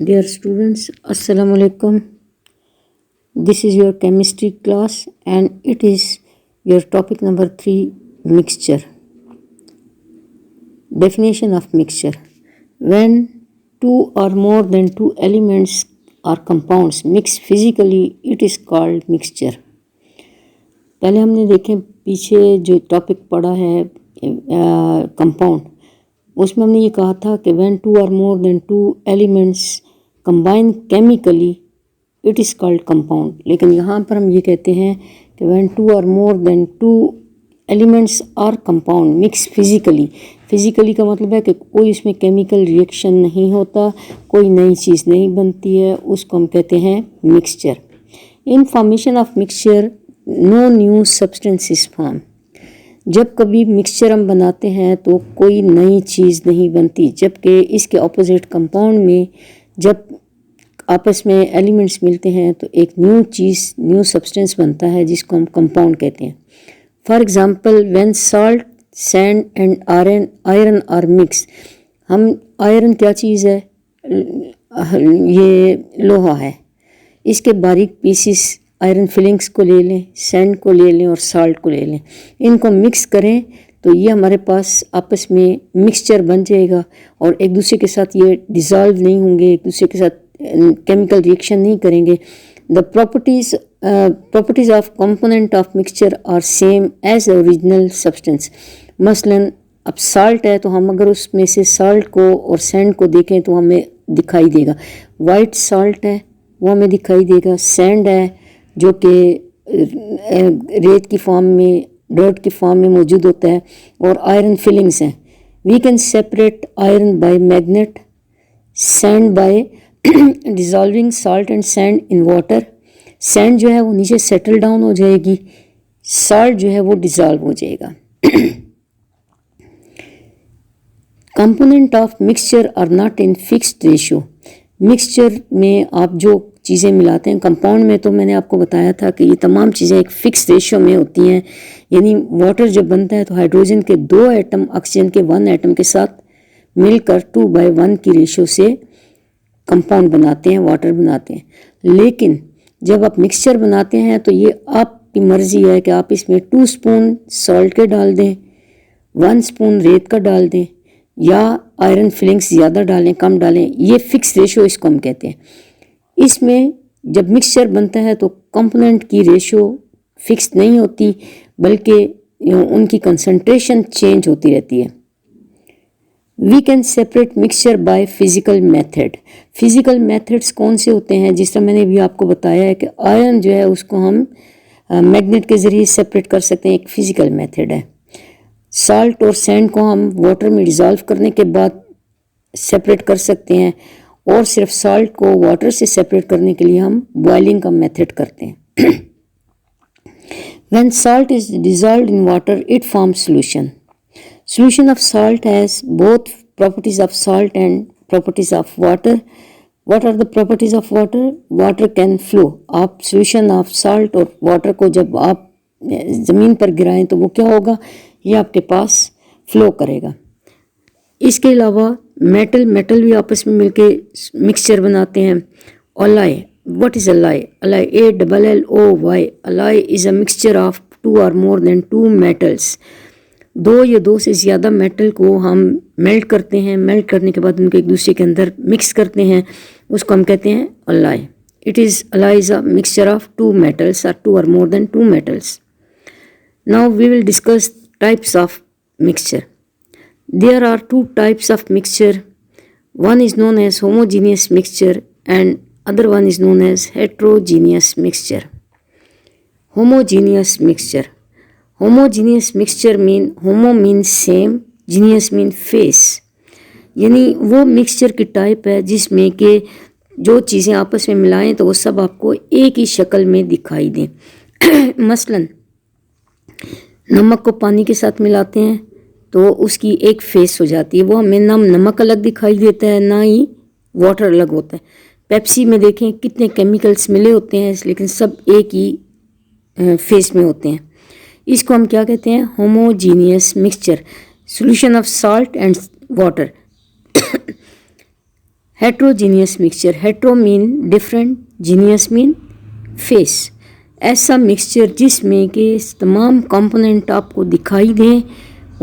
Dear students, Assalamu alaikum. This is your chemistry class and it is your topic number 3, mixture. Definition of mixture. When two or more than two elements or compounds mix physically, it is called mixture. पहले हमने देखें पीछे जो topic पढ़ा है compound, उसमें हमने ये कहा था कि when two or more than two elements combine chemically it is called compound. लेकिन यहाँ पर हम ये कहते हैं कि when two or more than two elements are compound mix physically. Physically का मतलब है कि कोई इसमें केमिकल रिएक्शन नहीं होता, कोई नई चीज़ नहीं बनती है, उसको हम कहते हैं mixture. In formation of mixture no new substance is form. जब कभी मिक्सचर हम बनाते हैं तो कोई नई चीज़ नहीं बनती, जबकि इसके ऑपोजिट कंपाउंड में जब आपस में एलिमेंट्स मिलते हैं तो एक न्यू चीज़, न्यू सब्सटेंस बनता है जिसको हम कंपाउंड कहते हैं। For example when salt, sand and iron are mix. हम आयरन क्या चीज़ है? ये लोहा है। इसके बारीक पीसीस आयरन फिलिंग्स को ले लें, सैंड को ले लें और साल्ट को ले लें, इनको मिक्स करें तो ये हमारे पास आपस में मिक्सचर बन जाएगा और एक दूसरे के साथ ये डिज़ोल्व नहीं होंगे, एक दूसरे के साथ केमिकल रिएक्शन नहीं करेंगे। The properties of component of mixture are same as original substance. मसलन अब साल्ट है तो हम अगर उसमें से साल्ट को और सैंड को देखें तो हमें दिखाई देगा। वाइट साल्ट है वो हमें दिखाई देगा, सैंड है जो कि रेत की फॉर्म में, डर्ट की फॉर्म में मौजूद होता है, और आयरन फिलिंग्स हैं। We can separate iron by magnet, sand by dissolving salt and sand in water. Sand जो है वो नीचे सेटल डाउन हो जाएगी, सॉल्ट जो है वो डिज़ोल्व हो जाएगा। Component of mixture are not in fixed ratio. Mixture में आप जो चीज़ें मिलाते हैं, कंपाउंड में तो मैंने आपको बताया था कि ये तमाम चीज़ें एक फ़िक्स रेशियो में होती हैं। यानी वाटर जब बनता है तो हाइड्रोजन के 2 एटम ऑक्सीजन के 1 एटम के साथ मिलकर 2/1 की रेशियो से कंपाउंड बनाते हैं, वाटर बनाते हैं। लेकिन जब आप मिक्सचर बनाते हैं तो ये आपकी मर्ज़ी है कि आप इसमें 2 स्पून सॉल्ट के डाल दें, 1 स्पून रेत का डाल दें, या आयरन फिलिंग्स ज़्यादा डालें, कम डालें। ये फ़िक्स रेशियो इसको हम कहते हैं। इसमें जब मिक्सचर बनता है तो कंपोनेंट की रेशियो फिक्स नहीं होती, बल्कि उनकी कंसंट्रेशन चेंज होती रहती है। We can separate mixture by physical method. Physical methods कौन से होते हैं? जिस तरह मैंने भी आपको बताया है कि आयरन जो है उसको हम मैग्नेट के ज़रिए सेपरेट कर सकते हैं, एक फिजिकल मेथड है। साल्ट और सैंड को हम वाटर में डिज़ोल्व करने के बाद सेपरेट कर सकते हैं, और सिर्फ साल्ट को वाटर से सेपरेट करने के लिए हम बॉइलिंग का मेथड करते हैं। When salt is dissolved in water, it forms solution. Solution of salt has both properties of salt and properties of water. What are the properties of water? Water can flow. आप solution of salt और water को जब आप ज़मीन पर गिराएं तो वो क्या होगा? ये आपके पास फ्लो करेगा। इसके अलावा मेटल भी आपस में मिलके मिक्सचर बनाते हैं। Alloy, what is alloy? Alloy, ALLOY। Alloy is a mixture of 2 or more than 2 metals. 2 या 2 से ज़्यादा मेटल को हम मेल्ट करते हैं, मेल्ट करने के बाद उनको एक दूसरे के अंदर मिक्स करते हैं, उसको हम कहते हैं alloy. Alloy is a mixture of 2 metals or 2 or more than 2 metals. Now we will discuss types of mixture. There are 2 types of mixture. One is known as homogeneous mixture and other one is known as heterogeneous mixture. Homogeneous mixture. Homogeneous mixture mean homo means same, geneous mean face. यानी वो mixture की type है जिसमें कि जो चीज़ें आपस में मिलाएं तो वो सब आपको एक ही शक्ल में दिखाई दें। मसलन नमक को पानी के साथ मिलाते हैं तो उसकी एक फेस हो जाती है, वो हमें ना नमक अलग दिखाई देता है ना ही वाटर अलग होता है। पेप्सी में देखें कितने केमिकल्स मिले होते हैं, लेकिन सब एक ही फेस में होते हैं। इसको हम क्या कहते हैं? Homogeneous mixture, solution of salt and water. Heterogeneous mixture, hetero mean different, genius mean face. ऐसा मिक्सचर जिसमें के तमाम कंपोनेंट आपको दिखाई दें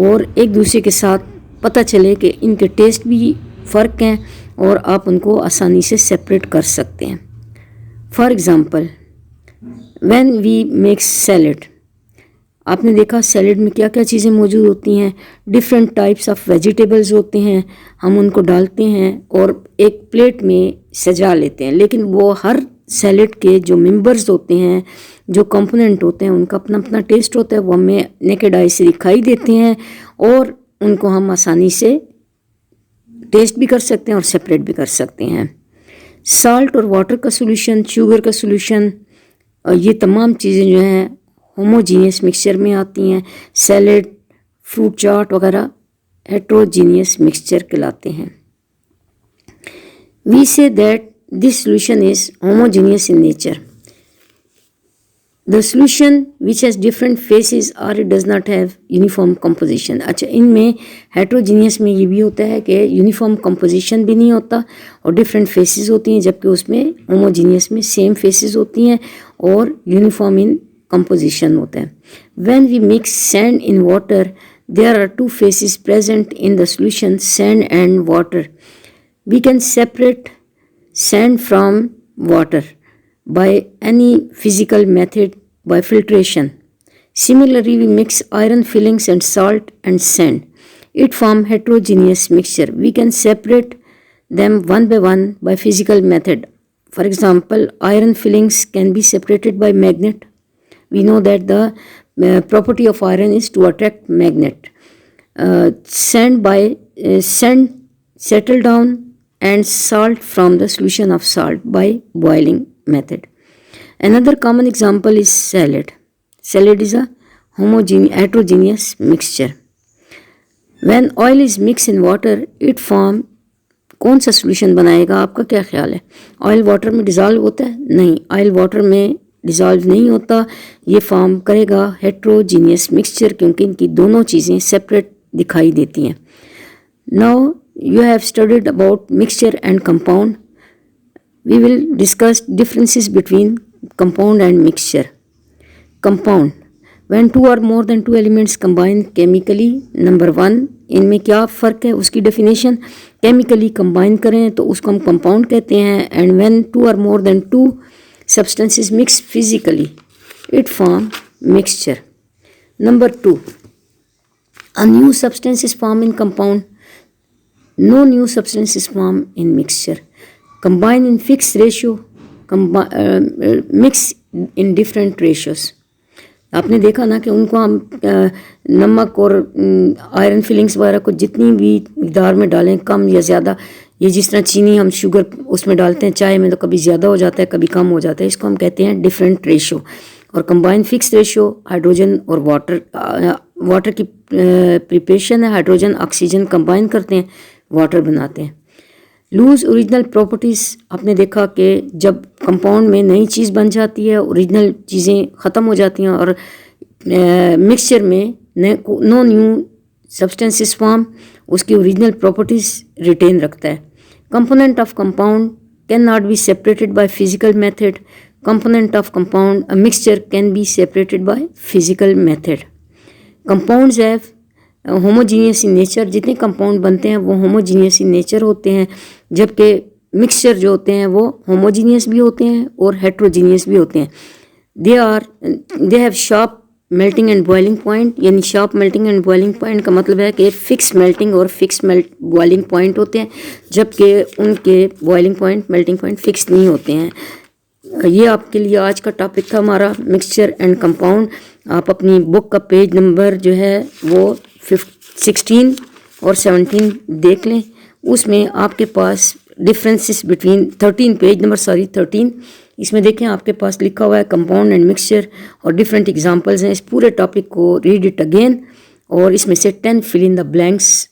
और एक दूसरे के साथ पता चले कि इनके टेस्ट भी फ़र्क हैं और आप उनको आसानी से सेपरेट कर सकते हैं। For example, when we make salad, आपने देखा सैलड में क्या क्या चीज़ें मौजूद होती हैं, डिफरेंट टाइप्स ऑफ वेजिटेबल्स होते हैं, हम उनको डालते हैं और एक प्लेट में सजा लेते हैं, लेकिन वो हर सैलड के जो मेंबर्स होते हैं, जो कंपोनेंट होते हैं, उनका अपना अपना टेस्ट होता है, वो हमें नेकेड आई से दिखाई देते हैं और उनको हम आसानी से टेस्ट भी कर सकते हैं और सेपरेट भी कर सकते हैं। साल्ट और वाटर का सोल्यूशन, शुगर का सोल्यूशन, ये तमाम चीज़ें जो हैं होमोजीनियस मिक्सचर में आती हैं। सैलड, फ्रूट चाट वगैरह हेट्रोजीनियस मिक्सचर कहलाते हैं। We say that this solution is homogeneous in nature. The solution which has different phases or it does not have uniform composition. अच्छा, इनमें हेट्रोजीनियस में ये भी होता है कि यूनिफॉर्म कंपोजिशन भी नहीं होता और डिफरेंट फेसेस होती हैं, जबकि उसमें होमोजीनियस में सेम फेसेस होती हैं और यूनिफॉर्म इन composition होता है। When we mix sand in water, there are two phases present in the solution, sand and water. We can separate sand from water by any physical method, by filtration. Similarly, we mix iron fillings and salt and sand. It form heterogeneous mixture. We can separate them one by one by physical method. For example, iron fillings can be separated by magnet. We know that the property of iron is to attract magnet. Sand settle down and salt from the solution of salt by boiling method. Another common example is salad. Salad is a heterogeneous mixture. When oil is mixed in water, it form कौन सा solution बनाएगा? आपका क्या ख्याल है? Oil water में dissolve होता है? नहीं, ऑयल वाटर में डिज़ोल्व नहीं होता। ये फॉर्म करेगा हेट्रोजीनियस मिक्सचर, क्योंकि इनकी दोनों चीज़ें सेपरेट दिखाई देती हैं। Now you have studied about mixture and compound. We will discuss differences between compound and mixture. Compound, when two or more than two elements combine chemically. Number 1, इनमें क्या फ़र्क है उसकी डेफिनेशन। केमिकली कंबाइन करें तो उसको हम कंपाउंड कहते हैं। And when two or more than two substances mix physically, it form mixture. Number 2, a new substance is formed in compound. No new substance is formed in mixture. Combine in fixed ratio, mix in different ratios. आपने देखा ना कि उनको हम नमक और iron fillings वगैरह को जितनी भी मिकदार में डालें, कम या ज़्यादा, ये जिस तरह चीनी हम शुगर उसमें डालते हैं चाय में, तो कभी ज़्यादा हो जाता है कभी कम हो जाता है, इसको हम कहते हैं डिफरेंट रेशो। और कंबाइन फिक्स रेशो, हाइड्रोजन और वाटर की प्रिपरेशन है, हाइड्रोजन ऑक्सीजन कंबाइन करते हैं, वाटर बनाते हैं। लूज ओरिजिनल प्रॉपर्टीज़, आपने देखा कि जब कंपाउंड में नई चीज़ बन जाती है, ओरिजिनल चीज़ें ख़त्म हो जाती हैं और मिक्सचर में नो न्यू सब्सटेंसेस फॉर्म, उसकी ओरिजिनल प्रॉपर्टीज़ रिटेन रखता है। Component of compound can not be separated by physical method. Component of compound, a mixture can be separated by physical method. Compounds have homogeneous in nature, जितने compound बनते हैं वो homogeneous in nature होते हैं, जबकि mixture जो होते हैं वो होमोजीनियस भी होते हैं और हेट्रोजीनियस भी होते हैं। They have sharp melting and boiling point, यानी sharp melting and boiling point का मतलब है कि फिक्स मेल्टिंग और फिक्स बॉइलिंग पॉइंट होते हैं, जबकि उनके boiling point, melting point fix नहीं होते हैं। ये आपके लिए आज का टॉपिक था हमारा, मिक्सचर एंड कंपाउंड। आप अपनी बुक का पेज नंबर जो है वो 16 और 17 देख लें, उसमें आपके पास डिफरेंसेस बिटवीन 13, इसमें देखें आपके पास लिखा हुआ है कंपाउंड एंड मिक्सचर और डिफरेंट एग्जांपल्स हैं। इस पूरे टॉपिक को रीड इट अगेन और इसमें से 10 फिल इन द ब्लैंक्स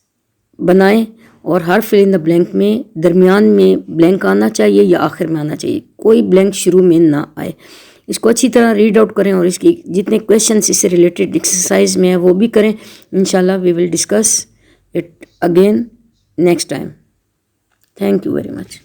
बनाएं और हर फिल इन द ब्लैंक में दरमियान में ब्लैंक आना चाहिए या आखिर में आना चाहिए, कोई ब्लैंक शुरू में ना आए। इसको अच्छी तरह रीड आउट करें और इसकी जितने क्वेश्चन इससे रिलेटेड एक्सरसाइज में है वो भी करें। इंशाल्लाह we will discuss it again next time. Thank you very much.